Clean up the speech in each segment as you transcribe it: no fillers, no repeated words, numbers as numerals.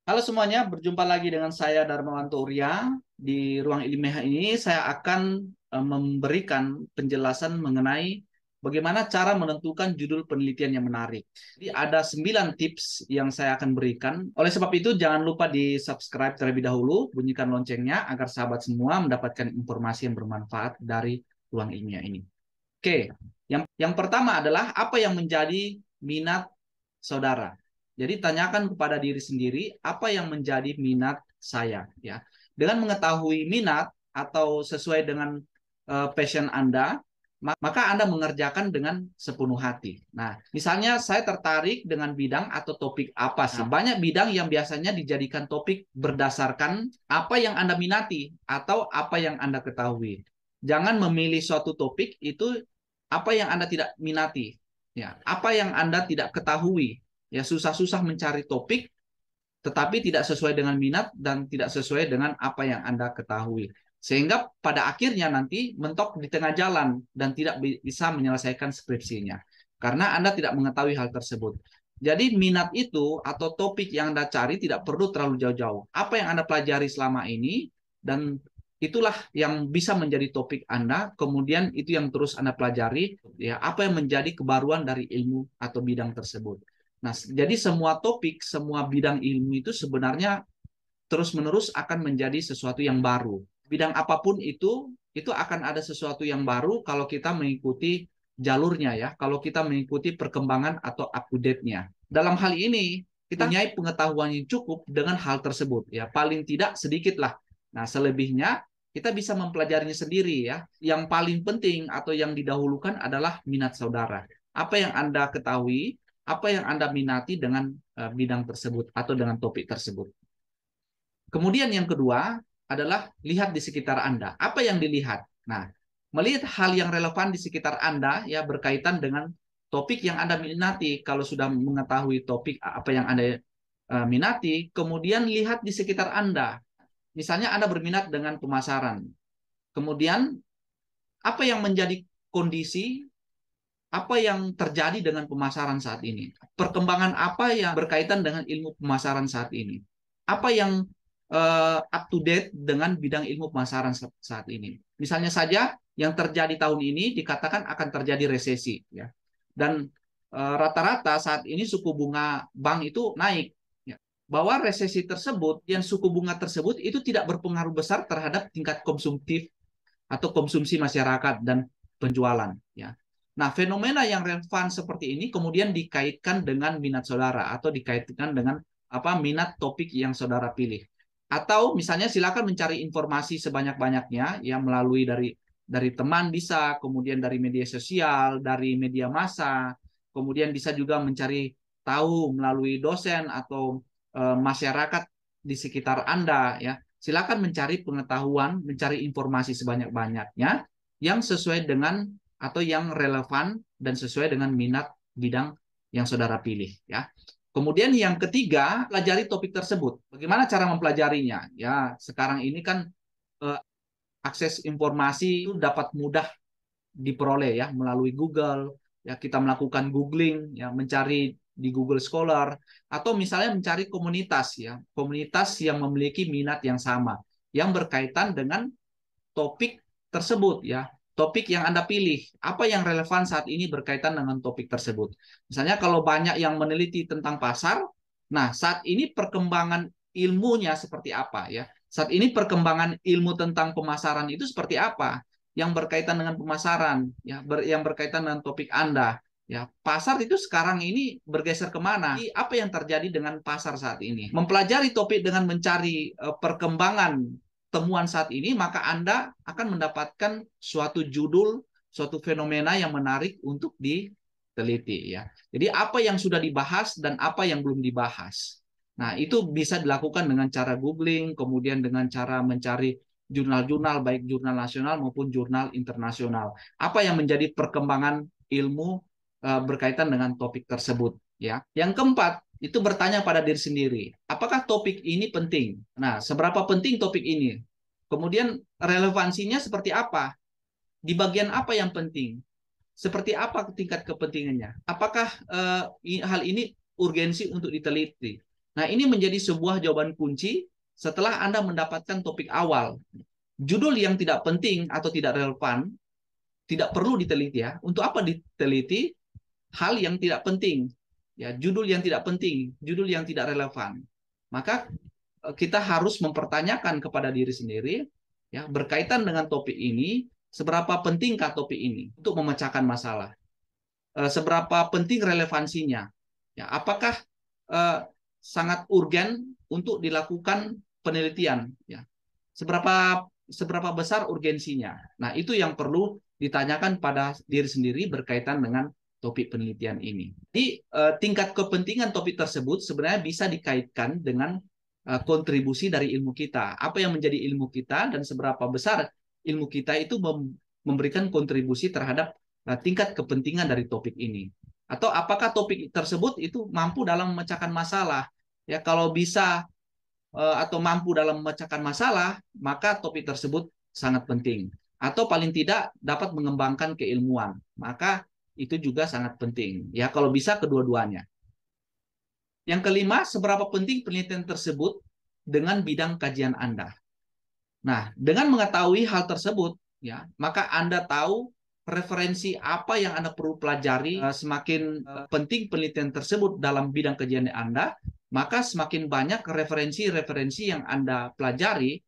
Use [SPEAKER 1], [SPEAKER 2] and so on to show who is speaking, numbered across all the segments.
[SPEAKER 1] Halo semuanya, berjumpa lagi dengan saya Darmawanto Urya. Di ruang ilmiah ini saya akan memberikan penjelasan mengenai bagaimana cara menentukan judul penelitian yang menarik. Jadi ada 9 tips yang saya akan berikan. Oleh sebab itu jangan lupa di subscribe terlebih dahulu, bunyikan loncengnya agar sahabat semua mendapatkan informasi yang bermanfaat dari ruang ilmiah ini. Oke, yang pertama adalah apa yang menjadi minat saudara. Jadi tanyakan kepada diri sendiri apa yang menjadi minat saya, ya. Dengan mengetahui minat atau sesuai dengan passion Anda, maka Anda mengerjakan dengan sepenuh hati. Nah, misalnya saya tertarik dengan bidang atau topik apa sih? Nah, banyak bidang yang biasanya dijadikan topik berdasarkan apa yang Anda minati atau apa yang Anda ketahui. Jangan memilih suatu topik itu apa yang Anda tidak minati, ya, apa yang Anda tidak ketahui. Ya, susah-susah mencari topik tetapi tidak sesuai dengan minat dan tidak sesuai dengan apa yang Anda ketahui. Sehingga pada akhirnya nanti mentok di tengah jalan dan tidak bisa menyelesaikan skripsinya. Karena Anda tidak mengetahui hal tersebut. Jadi minat itu atau topik yang Anda cari tidak perlu terlalu jauh-jauh. Apa yang Anda pelajari selama ini dan itulah yang bisa menjadi topik Anda, kemudian itu yang terus Anda pelajari, ya, apa yang menjadi kebaruan dari ilmu atau bidang tersebut. Nah, jadi semua topik, semua bidang ilmu itu sebenarnya terus-menerus akan menjadi sesuatu yang baru. Bidang apapun itu akan ada sesuatu yang baru kalau kita mengikuti jalurnya, ya, kalau kita mengikuti perkembangan atau up to date-nya. Dalam hal ini, kita punya pengetahuan yang cukup dengan hal tersebut, ya, paling tidak sedikit lah. Nah, selebihnya kita bisa mempelajarinya sendiri, ya. Yang paling penting atau yang didahulukan adalah minat saudara. Apa yang Anda ketahui, apa yang Anda minati dengan bidang tersebut atau dengan topik tersebut. Kemudian yang kedua adalah lihat di sekitar Anda. Apa yang dilihat? Nah, melihat hal yang relevan di sekitar Anda ya berkaitan dengan topik yang Anda minati. Kalau sudah mengetahui topik apa yang Anda minati, kemudian lihat di sekitar Anda. Misalnya Anda berminat dengan pemasaran. Kemudian apa yang menjadi kondisi, apa yang terjadi dengan pemasaran saat ini? Perkembangan apa yang berkaitan dengan ilmu pemasaran saat ini? Apa yang up to date dengan bidang ilmu pemasaran saat ini? Misalnya saja yang terjadi tahun ini dikatakan akan terjadi resesi, ya. Dan rata-rata saat ini suku bunga bank itu naik, ya. Bahwa resesi tersebut, yang suku bunga tersebut itu tidak berpengaruh besar terhadap tingkat konsumtif atau konsumsi masyarakat dan penjualan, ya. Nah, fenomena yang relevan seperti ini kemudian dikaitkan dengan minat saudara atau dikaitkan dengan apa minat topik yang saudara pilih. Atau misalnya silakan mencari informasi sebanyak-banyaknya ya melalui dari teman bisa, kemudian dari media sosial, dari media massa, kemudian bisa juga mencari tahu melalui dosen atau masyarakat di sekitar Anda, ya. Silakan mencari pengetahuan, mencari informasi sebanyak-banyaknya yang sesuai dengan atau yang relevan dan sesuai dengan minat bidang yang saudara pilih, ya. Kemudian yang ketiga, pelajari topik tersebut. Bagaimana cara mempelajarinya? Ya, sekarang ini kan akses informasi itu dapat mudah diperoleh ya melalui Google. Ya, kita melakukan googling, ya, mencari di Google Scholar atau misalnya mencari komunitas, ya, komunitas yang memiliki minat yang sama yang berkaitan dengan topik tersebut, ya. Topik yang Anda pilih, apa yang relevan saat ini berkaitan dengan topik tersebut. Misalnya kalau banyak yang meneliti tentang pasar, nah saat ini perkembangan ilmunya seperti apa, ya. Saat ini perkembangan ilmu tentang pemasaran itu seperti apa yang berkaitan dengan pemasaran, ya, yang berkaitan dengan topik Anda. Ya, pasar itu sekarang ini bergeser kemana? Apa yang terjadi dengan pasar saat ini? Mempelajari topik dengan mencari perkembangan temuan saat ini, maka Anda akan mendapatkan suatu judul, suatu fenomena yang menarik untuk diteliti, ya. Jadi apa yang sudah dibahas dan apa yang belum dibahas. Nah, itu bisa dilakukan dengan cara googling, kemudian dengan cara mencari jurnal-jurnal baik jurnal nasional maupun jurnal internasional. Apa yang menjadi perkembangan ilmu berkaitan dengan topik tersebut, ya. Yang keempat, itu bertanya pada diri sendiri, apakah topik ini penting? Nah, seberapa penting topik ini? Kemudian relevansinya seperti apa? Di bagian apa yang penting? Seperti apa tingkat kepentingannya? Apakah hal ini urgensi untuk diteliti? Nah, ini menjadi sebuah jawaban kunci setelah Anda mendapatkan topik awal. Judul yang tidak penting atau tidak relevan, tidak perlu diteliti ya. Untuk apa diteliti? Hal yang tidak penting. Ya, judul yang tidak penting, judul yang tidak relevan. Maka kita harus mempertanyakan kepada diri sendiri ya, berkaitan dengan topik ini, seberapa pentingkah topik ini untuk memecahkan masalah? Seberapa penting relevansinya? Ya, apakah sangat urgen untuk dilakukan penelitian? Ya, seberapa besar urgensinya? Nah, itu yang perlu ditanyakan pada diri sendiri berkaitan dengan topik penelitian ini. Jadi, tingkat kepentingan topik tersebut sebenarnya bisa dikaitkan dengan kontribusi dari ilmu kita. Apa yang menjadi ilmu kita dan seberapa besar ilmu kita itu memberikan kontribusi terhadap tingkat kepentingan dari topik ini. Atau apakah topik tersebut itu mampu dalam memecahkan masalah? Ya, kalau bisa atau mampu dalam memecahkan masalah, maka topik tersebut sangat penting. Atau paling tidak dapat mengembangkan keilmuan, maka itu juga sangat penting. Ya, kalau bisa kedua-duanya. Yang kelima, seberapa penting penelitian tersebut dengan bidang kajian Anda. Nah, dengan mengetahui hal tersebut, ya, maka Anda tahu referensi apa yang Anda perlu pelajari. Semakin penting penelitian tersebut dalam bidang kajian Anda, maka semakin banyak referensi-referensi yang Anda pelajari,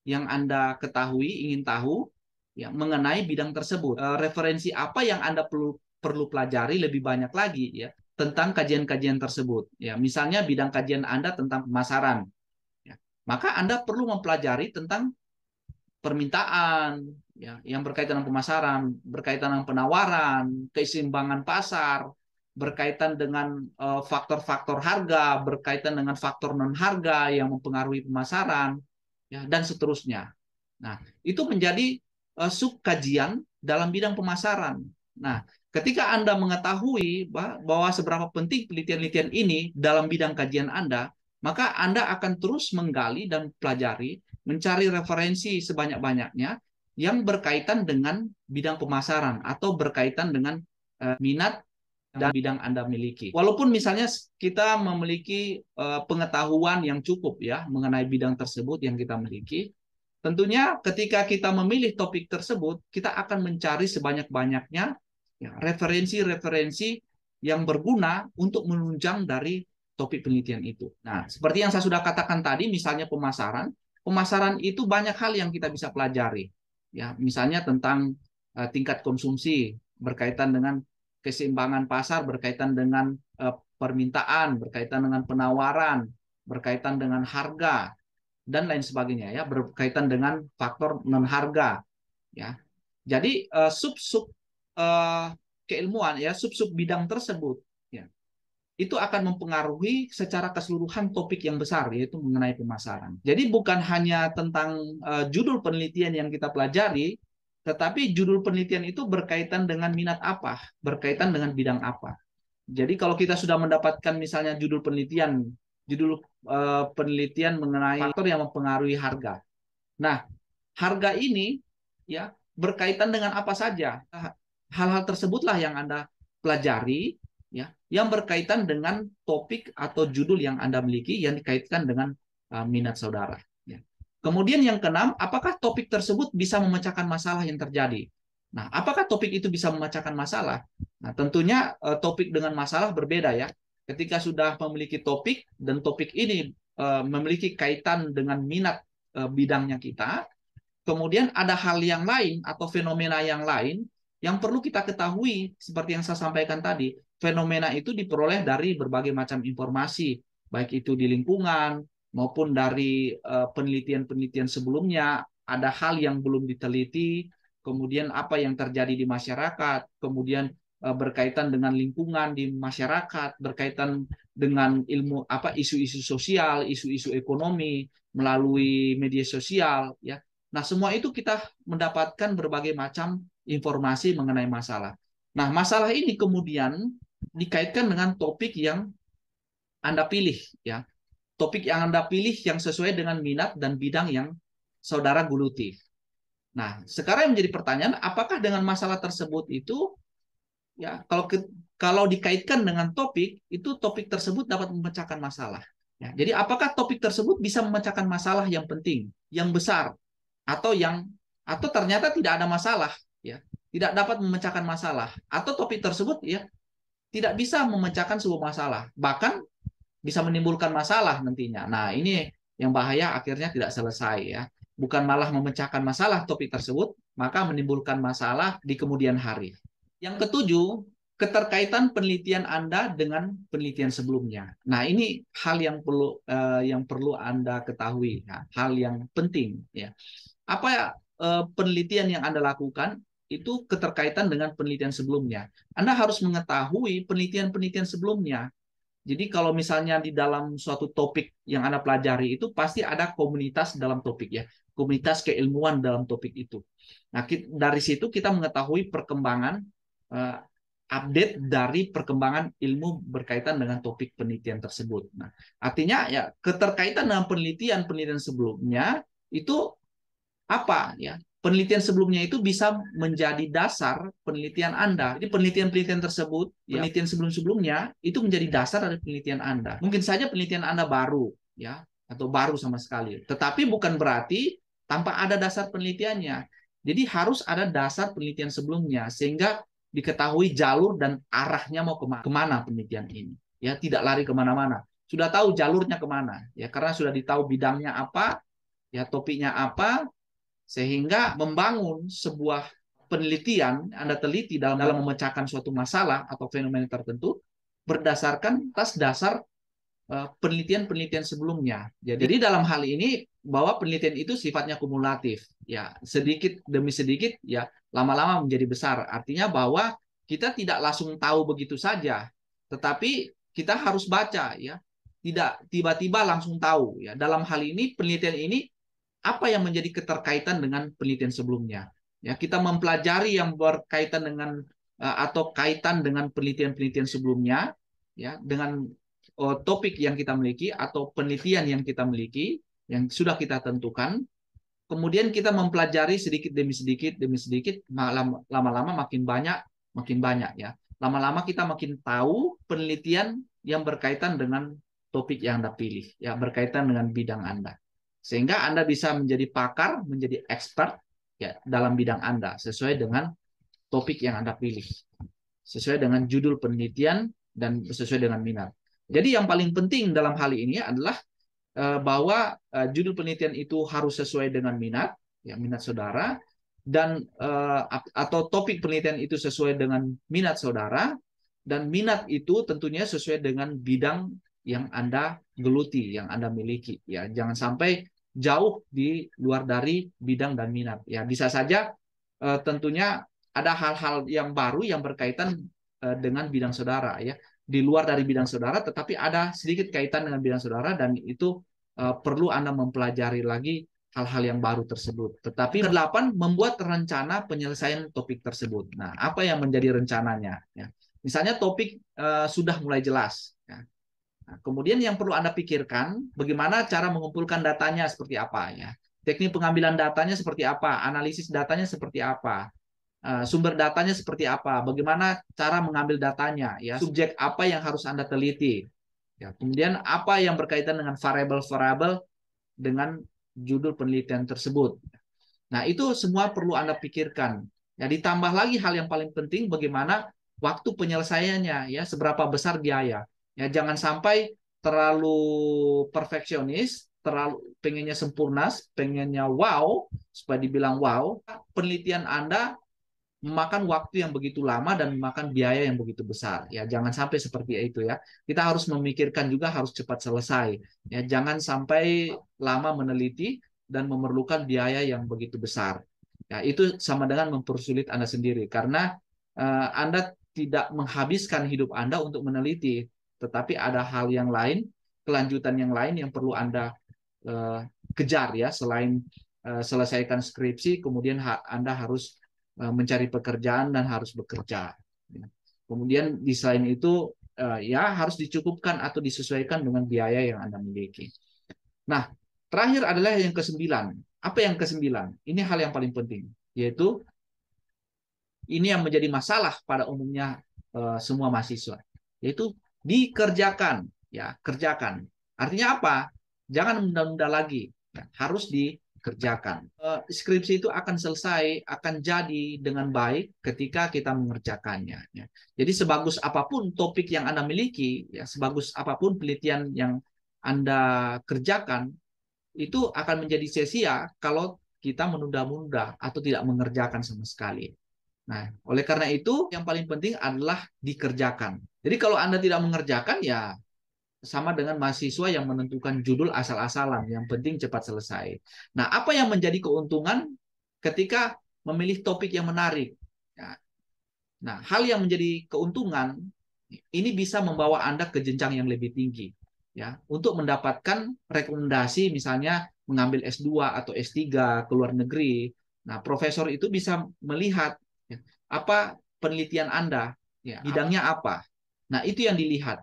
[SPEAKER 1] yang Anda ketahui, ingin tahu, ya, mengenai bidang tersebut. Referensi apa yang Anda perlu pelajari lebih banyak lagi, ya, tentang kajian-kajian tersebut. Ya, misalnya bidang kajian Anda tentang pemasaran, ya, maka Anda perlu mempelajari tentang permintaan, ya, yang berkaitan dengan pemasaran, berkaitan dengan penawaran, keseimbangan pasar, berkaitan dengan faktor-faktor harga, berkaitan dengan faktor non harga yang mempengaruhi pemasaran, ya, dan seterusnya. Nah, itu menjadi sub kajian dalam bidang pemasaran. Nah, ketika Anda mengetahui bahwa seberapa penting penelitian-penelitian ini dalam bidang kajian Anda, maka Anda akan terus menggali dan pelajari, mencari referensi sebanyak-banyaknya yang berkaitan dengan bidang pemasaran atau berkaitan dengan minat dan bidang Anda miliki. Walaupun misalnya kita memiliki pengetahuan yang cukup ya mengenai bidang tersebut yang kita miliki, tentunya ketika kita memilih topik tersebut, kita akan mencari sebanyak-banyaknya ya, referensi-referensi yang berguna untuk menunjang dari topik penelitian itu. Nah, seperti yang saya sudah katakan tadi, misalnya pemasaran, pemasaran itu banyak hal yang kita bisa pelajari. Ya, misalnya tentang tingkat konsumsi berkaitan dengan keseimbangan pasar, berkaitan dengan permintaan, berkaitan dengan penawaran, berkaitan dengan harga, dan lain sebagainya ya, berkaitan dengan faktor non harga ya. Jadi sub-sub keilmuan ya, sub-sub bidang tersebut ya, itu akan mempengaruhi secara keseluruhan topik yang besar yaitu mengenai pemasaran. Jadi bukan hanya tentang judul penelitian yang kita pelajari, tetapi judul penelitian itu berkaitan dengan minat apa, berkaitan dengan bidang apa. Jadi kalau kita sudah mendapatkan misalnya judul penelitian mengenai faktor yang mempengaruhi harga. Nah, harga ini ya berkaitan dengan apa saja. Hal-hal tersebutlah yang Anda pelajari ya, yang berkaitan dengan topik atau judul yang Anda miliki yang dikaitkan dengan minat saudara. Ya. Kemudian yang keenam, apakah topik tersebut bisa memecahkan masalah yang terjadi? Nah, apakah topik itu bisa memecahkan masalah? Nah, tentunya topik dengan masalah berbeda ya. Ketika sudah memiliki topik dan topik ini memiliki kaitan dengan minat bidangnya kita, kemudian ada hal yang lain atau fenomena yang lain yang perlu kita ketahui seperti yang saya sampaikan tadi. Fenomena itu diperoleh dari berbagai macam informasi, baik itu di lingkungan maupun dari penelitian-penelitian sebelumnya. Ada hal yang belum diteliti, kemudian apa yang terjadi di masyarakat, kemudian berkaitan dengan lingkungan di masyarakat, berkaitan dengan ilmu apa isu-isu sosial, isu-isu ekonomi melalui media sosial ya. Nah, semua itu kita mendapatkan berbagai macam informasi mengenai masalah. Nah, masalah ini kemudian dikaitkan dengan topik yang Anda pilih ya. Topik yang Anda pilih yang sesuai dengan minat dan bidang yang saudara geluti. Nah, sekarang yang menjadi pertanyaan, apakah dengan masalah tersebut itu ya kalau dikaitkan dengan topik, itu topik tersebut dapat memecahkan masalah. Ya, jadi apakah topik tersebut bisa memecahkan masalah yang penting, yang besar, atau ternyata tidak ada masalah, ya, tidak dapat memecahkan masalah, atau topik tersebut ya tidak bisa memecahkan sebuah masalah, bahkan bisa menimbulkan masalah nantinya. Nah, ini yang bahaya, akhirnya tidak selesai ya. Bukan malah memecahkan masalah topik tersebut, maka menimbulkan masalah di kemudian hari. Yang ketujuh, keterkaitan penelitian Anda dengan penelitian sebelumnya. Nah, ini hal yang perlu Anda ketahui, ya, hal yang penting ya. Apa penelitian yang Anda lakukan itu keterkaitan dengan penelitian sebelumnya. Anda harus mengetahui penelitian-penelitian sebelumnya. Jadi kalau misalnya di dalam suatu topik yang Anda pelajari itu pasti ada komunitas dalam topik ya, komunitas keilmuan dalam topik itu. Nah, dari situ kita mengetahui perkembangan uh, update dari perkembangan ilmu berkaitan dengan topik penelitian tersebut. Nah, artinya ya keterkaitan dengan penelitian-penelitian sebelumnya itu apa ya? Penelitian sebelumnya itu bisa menjadi dasar penelitian Anda. Jadi penelitian-penelitian tersebut, ya, penelitian sebelum-sebelumnya itu menjadi dasar dari penelitian Anda. Mungkin saja penelitian Anda baru, ya, atau baru sama sekali. Tetapi bukan berarti tanpa ada dasar penelitiannya. Jadi harus ada dasar penelitian sebelumnya sehingga diketahui jalur dan arahnya mau kemana penelitian ini. Ya, tidak lari kemana-mana. Sudah tahu jalurnya kemana, ya, karena sudah ditahu bidangnya apa, ya, topiknya apa, sehingga membangun sebuah penelitian, Anda teliti dalam memecahkan suatu masalah atau fenomena tertentu berdasarkan atas dasar penelitian-penelitian sebelumnya. Jadi dalam hal ini bahwa penelitian itu sifatnya kumulatif, ya, sedikit demi sedikit ya lama-lama menjadi besar. Artinya bahwa kita tidak langsung tahu begitu saja, tetapi kita harus baca ya. Tidak tiba-tiba langsung tahu ya. Dalam hal ini penelitian ini apa yang menjadi keterkaitan dengan penelitian sebelumnya. Ya, kita mempelajari yang berkaitan dengan atau kaitan dengan penelitian-penelitian sebelumnya, ya, dengan topik yang kita miliki atau penelitian yang kita miliki yang sudah kita tentukan. Kemudian kita mempelajari sedikit demi sedikit, lama-lama makin banyak ya. Lama-lama kita makin tahu penelitian yang berkaitan dengan topik yang Anda pilih, ya, berkaitan dengan bidang Anda. Sehingga Anda bisa menjadi pakar, menjadi expert ya dalam bidang Anda sesuai dengan topik yang Anda pilih. Sesuai dengan judul penelitian dan sesuai dengan minat. Jadi yang paling penting dalam hal ini adalah bahwa judul penelitian itu harus sesuai dengan minat, ya, minat saudara, dan atau topik penelitian itu sesuai dengan minat saudara, dan minat itu tentunya sesuai dengan bidang yang Anda geluti, yang Anda miliki. Ya, jangan sampai jauh di luar dari bidang dan minat. Ya, bisa saja tentunya ada hal-hal yang baru yang berkaitan dengan bidang saudara, ya, di luar dari bidang saudara, tetapi ada sedikit kaitan dengan bidang saudara, dan itu perlu Anda mempelajari lagi hal-hal yang baru tersebut. Tetapi kedelapan, membuat rencana penyelesaian topik tersebut. Nah, apa yang menjadi rencananya? Ya. Misalnya topik sudah mulai jelas. Ya. Nah, kemudian yang perlu Anda pikirkan, bagaimana cara mengumpulkan datanya seperti apa, ya. Teknik pengambilan datanya seperti apa, analisis datanya seperti apa, sumber datanya seperti apa, bagaimana cara mengambil datanya, ya, subjek apa yang harus Anda teliti, ya, kemudian apa yang berkaitan dengan variabel-variabel dengan judul penelitian tersebut. Nah, itu semua perlu Anda pikirkan. Ya, ditambah lagi hal yang paling penting, bagaimana waktu penyelesaiannya, ya, seberapa besar biaya. Ya, jangan sampai terlalu perfeksionis, terlalu pengennya sempurna, pengennya wow, supaya dibilang wow, penelitian Anda memakan waktu yang begitu lama dan memakan biaya yang begitu besar. Ya, jangan sampai seperti itu ya. Kita harus memikirkan juga harus cepat selesai. Ya, jangan sampai lama meneliti dan memerlukan biaya yang begitu besar. Ya, itu sama dengan mempersulit Anda sendiri karena Anda tidak menghabiskan hidup Anda untuk meneliti, tetapi ada hal yang lain, kelanjutan yang lain yang perlu Anda kejar ya, selain selesaikan skripsi, kemudian Anda harus mencari pekerjaan dan harus bekerja. Kemudian di selain itu ya harus dicukupkan atau disesuaikan dengan biaya yang Anda miliki. Nah, terakhir adalah yang kesembilan. Apa yang kesembilan? Ini hal yang paling penting, yaitu ini yang menjadi masalah pada umumnya semua mahasiswa, yaitu dikerjakan, ya, kerjakan. Artinya apa? Jangan menunda-nunda lagi. Harus dikerjakan. Skripsi itu akan selesai, akan jadi dengan baik ketika kita mengerjakannya. Ya. Jadi sebagus apapun topik yang Anda miliki, ya, sebagus apapun penelitian yang Anda kerjakan, itu akan menjadi sia-sia kalau kita menunda-nunda atau tidak mengerjakan sama sekali. Nah, oleh karena itu yang paling penting adalah dikerjakan. Jadi kalau Anda tidak mengerjakan, ya sama dengan mahasiswa yang menentukan judul asal-asalan, yang penting cepat selesai. Nah, apa yang menjadi keuntungan ketika memilih topik yang menarik? Ya. Nah, hal yang menjadi keuntungan ini bisa membawa Anda ke jenjang yang lebih tinggi, ya, untuk mendapatkan rekomendasi, misalnya mengambil S2 atau S3 ke luar negeri. Nah, profesor itu bisa melihat, ya, apa penelitian Anda, ya, bidangnya apa. Nah, itu yang dilihat.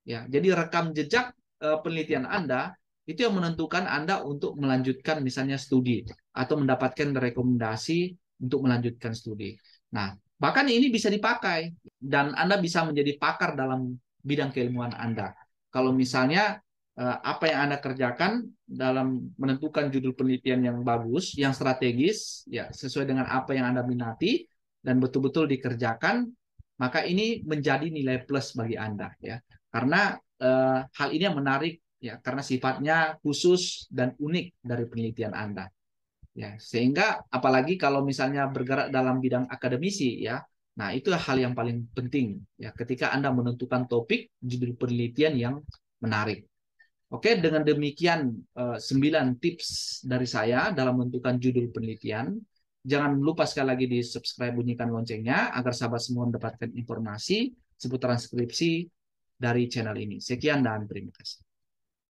[SPEAKER 1] Ya, jadi rekam jejak penelitian Anda itu yang menentukan Anda untuk melanjutkan misalnya studi atau mendapatkan rekomendasi untuk melanjutkan studi. Nah, bahkan ini bisa dipakai dan Anda bisa menjadi pakar dalam bidang keilmuan Anda. Kalau misalnya apa yang Anda kerjakan dalam menentukan judul penelitian yang bagus, yang strategis, ya sesuai dengan apa yang Anda minati dan betul-betul dikerjakan, maka ini menjadi nilai plus bagi Anda, ya. Karena hal ini yang menarik, ya, karena sifatnya khusus dan unik dari penelitian Anda. Ya, sehingga apalagi kalau misalnya bergerak dalam bidang akademisi, ya. Nah, itu hal yang paling penting, ya, ketika Anda menentukan topik judul penelitian yang menarik. Oke, dengan demikian 9 tips dari saya dalam menentukan judul penelitian. Jangan lupa sekali lagi di subscribe, bunyikan loncengnya agar sahabat semua mendapatkan informasi seputar skripsi dari channel ini. Sekian dan terima kasih.